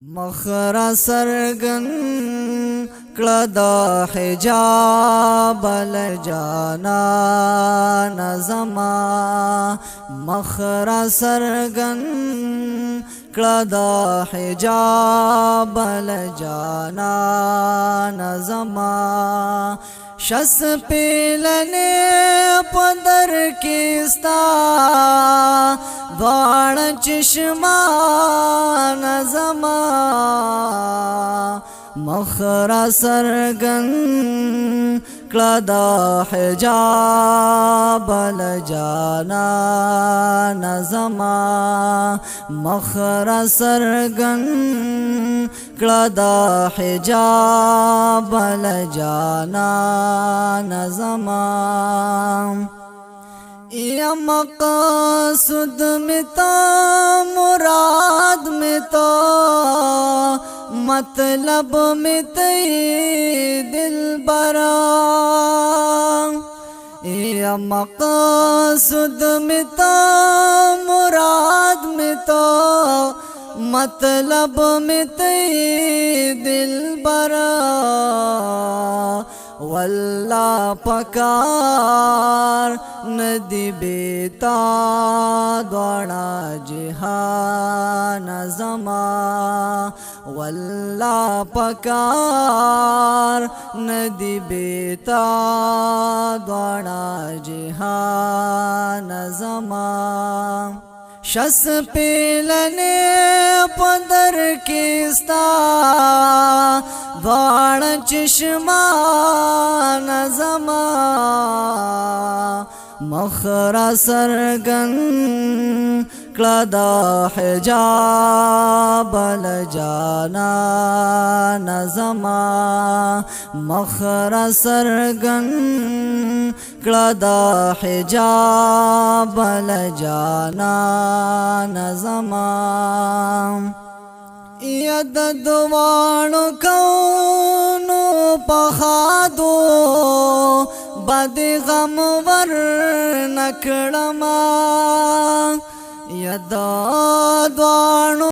مخرا سرگن کلدا حجاب لجانا نظما مخرا سرگن کلدا حجاب لجانا نظما شس پیلنے پندر کیستا دوار چشمان زما مخرا سرگن کلدا حجاب لجانا نظما مخرا سرگن کلدا حجاب لجانا نظما یا مقصد میں تو مراد میں تو مطلب میں تی دل برا یا مقصد میں تو مراد میں تو مطلب میں تی دل برا واللہ پکار ندی بیتا دوڑا جہان زما واللہ پکار ندی بیتا دوڑا جہان زما شس پیلنے پندر کیستا دوار چشمان زما مخرا سرگن کلدا حجاب لجانا نظما مخرا سرگن کلدا حجاب لجانا نظما ید دوانو کونو پخادو بد غم ور نکڑما ید دوانو